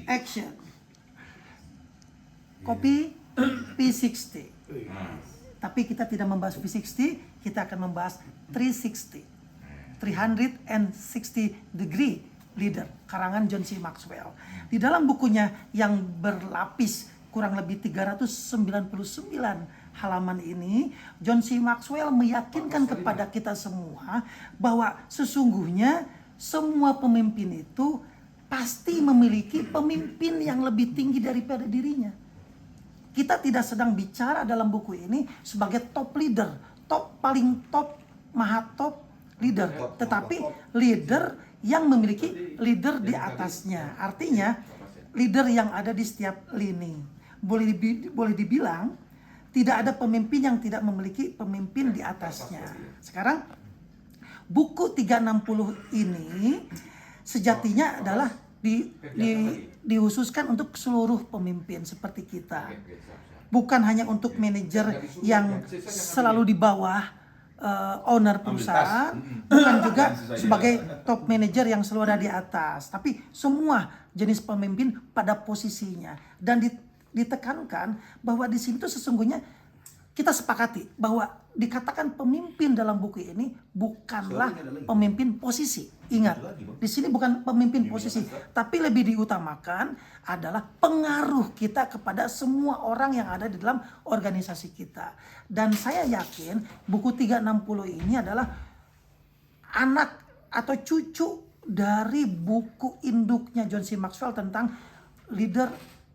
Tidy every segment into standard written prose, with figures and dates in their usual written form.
Action. Copy P60. Tapi kita tidak membahas P60, kita akan membahas 360. 360 degree leader, karangan John C. Maxwell. Di dalam bukunya yang berlapis kurang lebih 399 halaman ini, John C. Maxwell meyakinkan kepada kita semua bahwa sesungguhnya semua pemimpin itu pasti memiliki pemimpin yang lebih tinggi daripada dirinya. Kita tidak sedang bicara dalam buku ini sebagai top leader, paling top, maha top leader, tetapi leader yang memiliki leader di atasnya. Artinya leader yang ada di setiap lini. Boleh dibilang tidak ada pemimpin yang tidak memiliki pemimpin di atasnya. Sekarang buku 360 ini sejatinya adalah dikhususkan untuk seluruh pemimpin seperti kita. Bukan hanya untuk manajer yang selalu di bawah owner perusahaan, bukan juga sebagai top manager yang selalu ada di atas, tapi semua jenis pemimpin pada posisinya. Dan ditekankan bahwa di sini tuh sesungguhnya kita sepakati bahwa dikatakan pemimpin dalam buku ini bukanlah pemimpin posisi. Ingat, di sini bukan pemimpin posisi, tapi lebih diutamakan adalah pengaruh kita kepada semua orang yang ada di dalam organisasi kita. Dan saya yakin buku 360 ini adalah anak atau cucu dari buku induknya John C. Maxwell tentang leader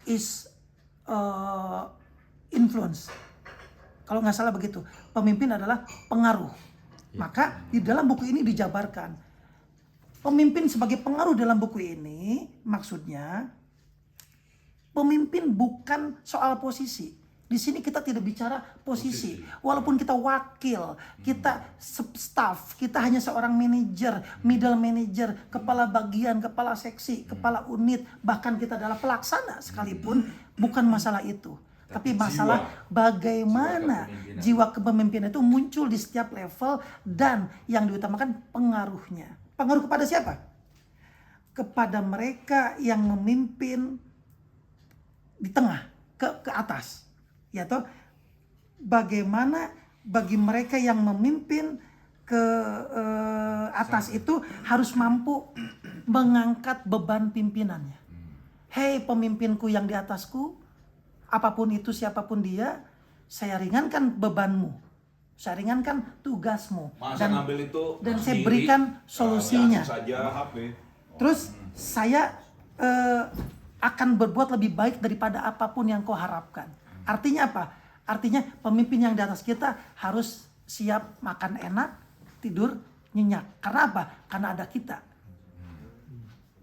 is influence. Kalau nggak salah begitu, pemimpin adalah pengaruh. Maka di dalam buku ini dijabarkan pemimpin sebagai pengaruh. Dalam buku ini maksudnya pemimpin bukan soal posisi. Di sini kita tidak bicara posisi. Walaupun kita wakil, kita staff, kita hanya seorang manajer, middle manager, kepala bagian, kepala seksi, kepala unit, bahkan kita adalah pelaksana sekalipun, bukan masalah itu. Tapi masalah bagaimana jiwa kepemimpinan itu muncul di setiap level dan yang diutamakan pengaruhnya. Pengaruh kepada siapa? Kepada mereka yang memimpin di tengah, ke atas. Ya toh, bagaimana bagi mereka yang memimpin ke atas itu harus mampu mengangkat beban pimpinannya. Hei pemimpinku yang di atasku, apapun itu siapapun dia, saya ringankan bebanmu, saya ringankan tugasmu, dan saya berikan solusinya. Terus saya akan berbuat lebih baik daripada apapun yang kau harapkan. Artinya apa? Artinya pemimpin yang di atas kita harus siap makan enak, tidur nyenyak. Karena apa? Karena ada kita.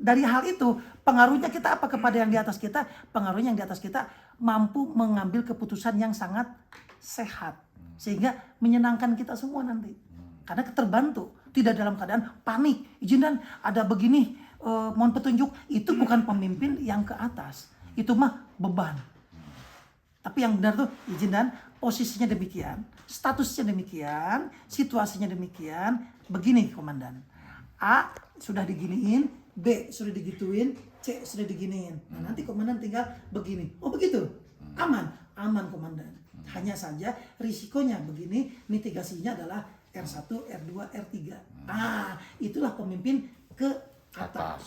Dari hal itu, pengaruhnya kita apa kepada yang di atas kita? Pengaruhnya yang di atas kita mampu mengambil keputusan yang sangat sehat. Sehingga menyenangkan kita semua nanti. Karena terbantu. Tidak dalam keadaan panik. Izin dan ada begini, mohon petunjuk. Itu bukan pemimpin yang ke atas. Itu mah beban. Tapi yang benar tuh izin dan posisinya demikian. Statusnya demikian. Situasinya demikian. Begini komandan. A sudah diginiin. B sudah digituin, C sudah diginiin. Nah, nanti komandan tinggal begini. Oh begitu, aman komandan. Hanya saja risikonya begini, mitigasinya adalah R1, R2, R3. Itulah pemimpin ke atas.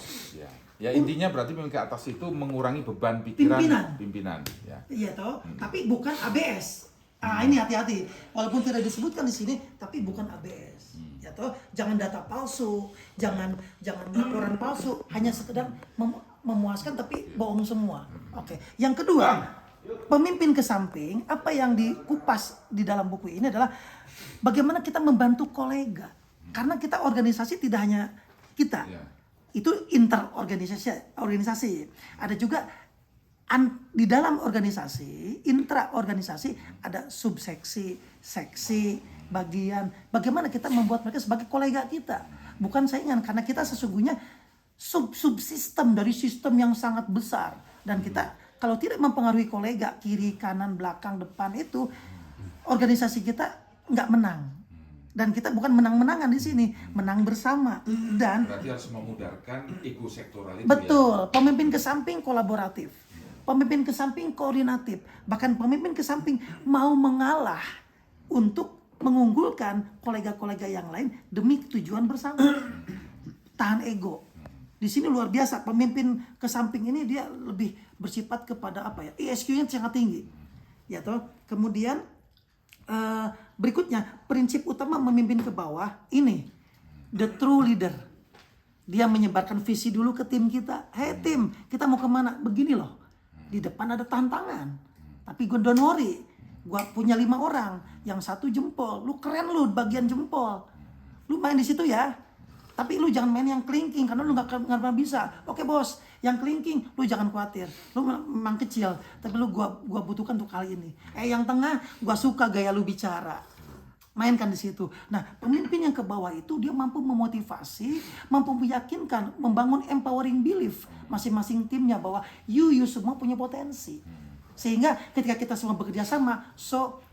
Ya intinya berarti pemimpin ke atas itu mengurangi beban pikiran pimpinan. Iya toh, tapi bukan ABS. Ini hati-hati. Walaupun tidak disebutkan di sini, tapi bukan ABS. Ya toh, jangan data palsu, jangan laporan palsu, hanya sekedar memuaskan tapi bohong semua. Oke. Yang kedua, pemimpin ke samping, apa yang dikupas di dalam buku ini adalah bagaimana kita membantu kolega. Karena kita organisasi tidak hanya kita. Itu organisasi. Ada juga di dalam organisasi, intra-organisasi ada subseksi, seksi, bagian. Bagaimana kita membuat mereka sebagai kolega kita. Bukan saingan, karena kita sesungguhnya subsistem dari sistem yang sangat besar. Dan kita kalau tidak mempengaruhi kolega, kiri, kanan, belakang, depan itu, organisasi kita nggak menang. Dan kita bukan menang-menangan di sini, menang bersama. Dan Berarti harus memudarkan ego sektoral itu betul, pemimpin ke samping kolaboratif, pemimpin ke samping koordinatif, bahkan pemimpin ke samping mau mengalah untuk mengunggulkan kolega-kolega yang lain demi tujuan bersama. Tahan ego. Di sini luar biasa, pemimpin ke samping ini dia lebih bersifat kepada apa ya? ESQ-nya sangat tinggi. Ya toh. Kemudian berikutnya, prinsip utama memimpin ke bawah ini, the true leader. Dia menyebarkan visi dulu ke tim kita. Hey tim, kita mau kemana? Begini loh. Di depan ada tantangan. Tapi gue don't worry. Gue punya 5 orang. Yang 1 jempol. Lu keren lu bagian jempol. Lu main di situ ya. Tapi lu jangan main yang kelingking karena lu gak pernah bisa. Oke bos, yang kelingking lu jangan khawatir. Lu memang kecil, tapi lu gua butuhkan untuk kali ini. Yang tengah gua suka gaya lu bicara. Mainkan di situ. Nah, pemimpin yang ke bawah itu dia mampu memotivasi, mampu meyakinkan, membangun empowering belief masing-masing timnya bahwa you semua punya potensi. Sehingga ketika kita semua bekerja sama,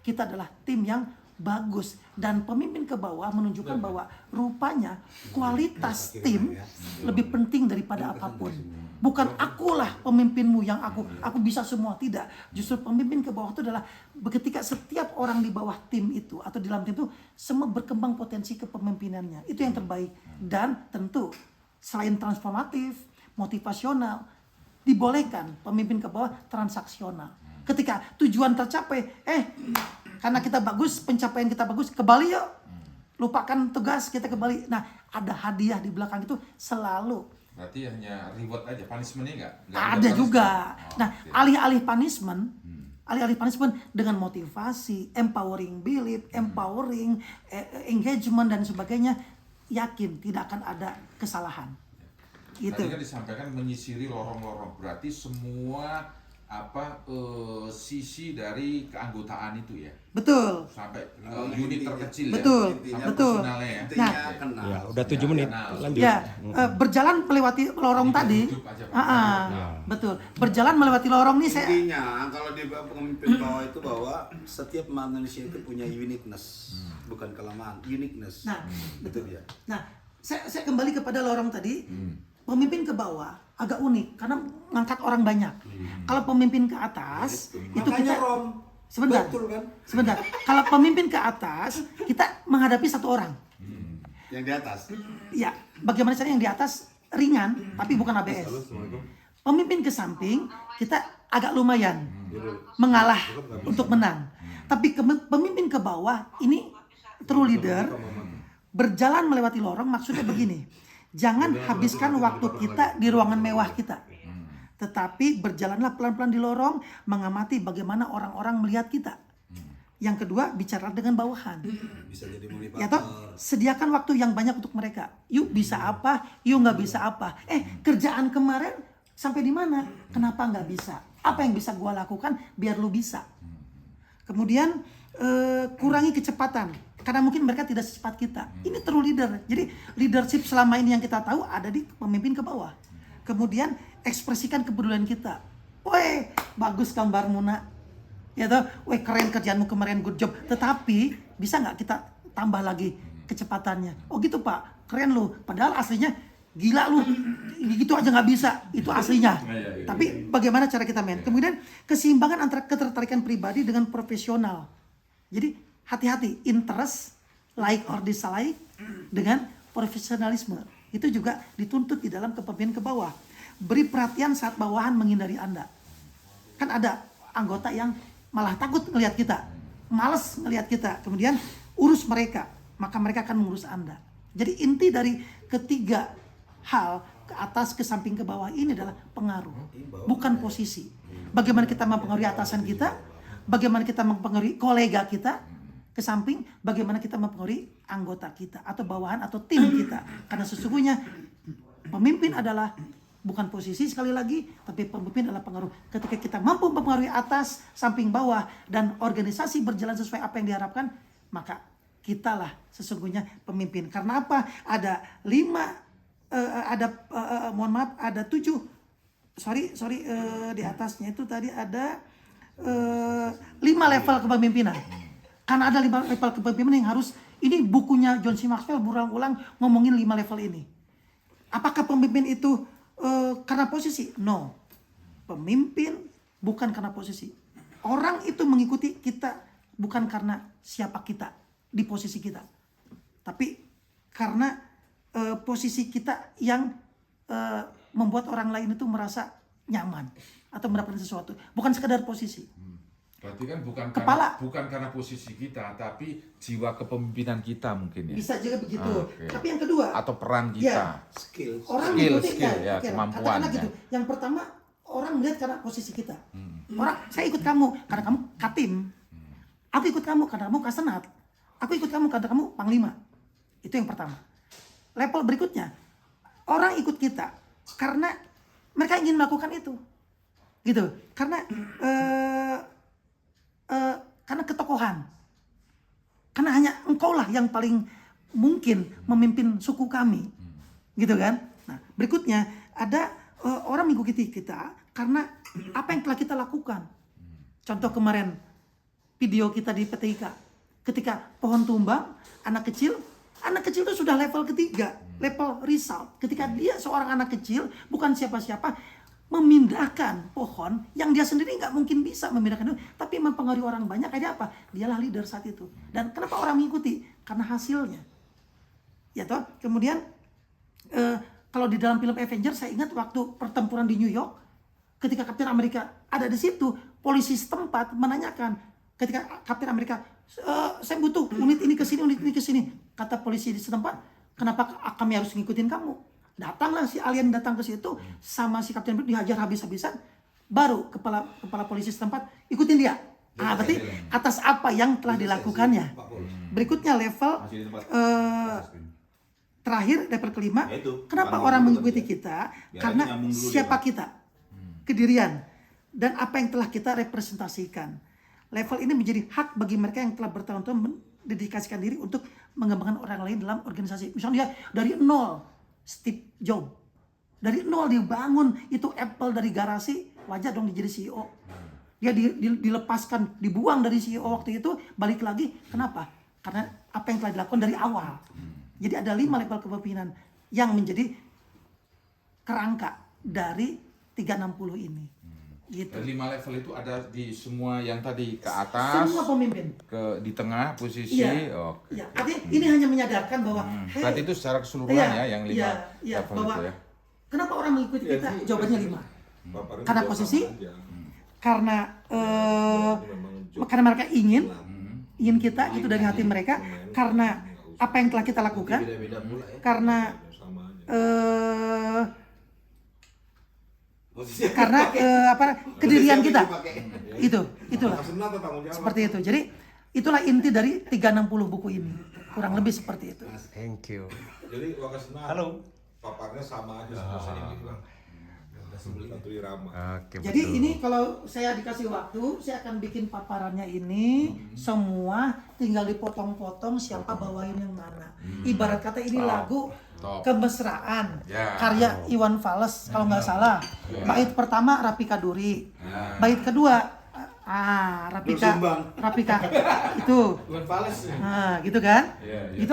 kita adalah tim yang bagus. Dan pemimpin ke bawah menunjukkan bahwa rupanya kualitas tim lebih penting daripada apapun. Bukan akulah pemimpinmu yang aku bisa semua, tidak. Justru pemimpin ke bawah itu adalah ketika setiap orang di bawah tim itu atau di dalam tim itu semua berkembang potensi kepemimpinannya. Itu yang terbaik. Dan tentu selain transformatif, motivasional, dibolehkan pemimpin ke bawah transaksional. Ketika tujuan tercapai, karena kita bagus, pencapaian kita bagus, ke Bali yuk. Lupakan tugas, kita ke Bali. Nah, ada hadiah di belakang itu selalu. Berarti hanya reward aja, punishment-nya enggak? Ada juga. Nah, alih-alih punishment, dengan motivasi, empowering belief, empowering engagement dan sebagainya, yakin tidak akan ada kesalahan. Gitu. Tadi kan disampaikan menyisiri lorong-lorong, berarti semua sisi dari keanggotaan itu ya. Betul. Sampai unit terkecil betul. ya. Sampai Betul. personalnya ya. Nah, ya, udah 7 menit. Lanjut. Ya, berjalan melewati lorong tadi. Betul. Berjalan melewati lorong nih saya. Intinya kalau di pemimpin bawah itu bahwa setiap manusia itu punya uniqueness, bukan kelemahan, uniqueness. Nah, betul. Itu dia. Nah, saya kembali kepada lorong tadi. Pemimpin ke bawah agak unik karena ngangkat orang banyak. Kalau pemimpin ke atas itu Makanya kita Rom. sebentar. Betul kan? Sebentar. Kalau pemimpin ke atas kita menghadapi satu orang. Yang di atas. Ya, bagaimana caranya yang di atas ringan tapi bukan ABS. Pemimpin ke samping kita agak lumayan mengalah untuk menang. Tapi pemimpin ke bawah ini true leader berjalan melewati lorong maksudnya begini. Jangan habiskan waktu kita di ruangan mewah kita. Tetapi berjalanlah pelan-pelan di lorong, mengamati bagaimana orang-orang melihat kita. Yang kedua, bicara dengan bawahan. Bisa jadi motivator. Ya toh, sediakan waktu yang banyak untuk mereka. Yuk bisa apa, yuk nggak bisa apa. Kerjaan kemarin sampai di mana? Kenapa nggak bisa? Apa yang bisa gua lakukan biar lu bisa? Kemudian kurangi kecepatan. Karena mungkin mereka tidak secepat kita. Ini true leader. Jadi leadership selama ini yang kita tahu ada di pemimpin ke bawah. Kemudian ekspresikan kepedulian kita. Weh, bagus gambarmu nak. Ya toh, weh keren kerjaanmu kemarin, good job. Tetapi bisa nggak kita tambah lagi kecepatannya? Oh gitu Pak, keren lu. Padahal aslinya gila lu. Gitu aja nggak bisa. Itu aslinya. Tapi bagaimana cara kita main? Kemudian keseimbangan antara ketertarikan pribadi dengan profesional. Jadi hati-hati, interest, like or dislike dengan profesionalisme. Itu juga dituntut di dalam kepemimpinan ke bawah. Beri perhatian saat bawahan menghindari Anda. Kan ada anggota yang malah takut ngelihat kita, malas ngelihat kita. Kemudian urus mereka, maka mereka akan mengurus Anda. Jadi inti dari ketiga hal, ke atas, ke samping, ke bawah ini adalah pengaruh, bukan posisi. Bagaimana kita mempengaruhi atasan kita, bagaimana kita mempengaruhi kolega kita, ke samping bagaimana kita mempengaruhi anggota kita atau bawahan atau tim kita. Karena sesungguhnya pemimpin adalah bukan posisi sekali lagi, tapi pemimpin adalah pengaruh. Ketika kita mampu mempengaruhi atas, samping, bawah, dan organisasi berjalan sesuai apa yang diharapkan, maka kitalah sesungguhnya pemimpin. Karena apa? Ada 7 di atasnya itu tadi ada 5 level kepemimpinan. Karena ada 5 level kepemimpinan yang harus Ini bukunya John C. Maxwell berulang-ulang ngomongin 5 level ini. Apakah pemimpin itu karena posisi? No. Pemimpin bukan karena posisi. Orang itu mengikuti kita bukan karena siapa kita di posisi kita. Tapi karena posisi kita yang membuat orang lain itu merasa nyaman atau mendapatkan sesuatu, bukan sekedar posisi. Berarti kan bukan karena posisi kita, tapi jiwa kepemimpinan kita mungkin ya. Bisa juga begitu. Oke. Tapi yang kedua, Atau peran kita. ya, Skill. orang Skill, mengikuti ya, kemampuan, katakanlah ya. gitu. Yang pertama, orang melihat karena posisi kita. Orang, saya ikut kamu karena kamu Katim. Aku ikut kamu karena kamu Kasenat. Aku ikut kamu karena kamu Panglima. Itu yang pertama. Level berikutnya, orang ikut kita karena mereka ingin melakukan itu. Gitu. Karena karena ketokohan. Karena hanya engkau lah yang paling mungkin memimpin suku kami. Gitu kan? Nah, berikutnya ada orang mengikuti kita karena apa yang telah kita lakukan. Contoh kemarin video kita di PTIK. Ketika pohon tumbang, anak kecil itu sudah level ketiga, level result. Ketika dia seorang anak kecil, bukan siapa-siapa, memindahkan pohon yang dia sendiri nggak mungkin bisa memindahkan itu, tapi mempengaruhi orang banyak. Kayak apa? Dialah leader saat itu. Dan kenapa orang mengikuti? Karena hasilnya. Ya toh. Kemudian kalau di dalam film Avengers, saya ingat waktu pertempuran di New York, ketika Kapten Amerika ada di situ, polisi setempat menanyakan, ketika Kapten Amerika, saya butuh unit ini ke sini. Kata polisi di setempat, kenapa kami harus ngikutin kamu? Datanglah si alien datang ke situ, sama si Kapten Amerika dihajar habis-habisan, baru kepala polisi setempat ikutin dia. Berarti atas apa yang telah dilakukannya. Berikutnya level terakhir, level kelima, kenapa orang mengikuti kita? Karena siapa kita, kedirian, dan apa yang telah kita representasikan. Level ini menjadi hak bagi mereka yang telah bertahun-tahun mendedikasikan diri untuk mengembangkan orang lain dalam organisasi. Misalnya dia dari nol, Steve Jobs, dari nol dia bangun itu Apple dari garasi, wajar dong dia jadi CEO. Dia dilepaskan, dibuang dari CEO waktu itu, balik lagi. Kenapa? Karena apa yang telah dilakukan dari awal. Jadi ada 5 level kepemimpinan yang menjadi kerangka dari 360 ini. Gitu. 5 level itu ada di semua yang tadi ke atas, Semua pemimpin. di tengah posisi. Iya. Oke. Ya, artinya ini hanya menyadarkan bahwa hey, Berarti itu secara keseluruhan ya yang 5 level bahwa itu ya. kenapa orang mengikuti kita? Jawabannya 5. Karena posisi, karena mereka ingin kita itu dari hati mereka, karena apa yang telah kita lakukan, karena kedirian kita. Itulah. Seperti itu. Jadi itulah inti dari 360 buku ini. Kurang lebih seperti itu. Thank you. Jadi Wakasna, halo, paparnya sama aja sebenarnya gitu Bang. Satu irama. Oke, Jadi betul. ini kalau saya dikasih waktu, saya akan bikin paparannya ini semua, tinggal dipotong-potong siapa bawain yang mana. Ibarat kata ini lagu Kemesraan, karya Iwan Fals kalau nggak salah. Bait pertama Rapika Duri, bait kedua Rapika itu. Iwan Fals. Nah, gitu kan? Itu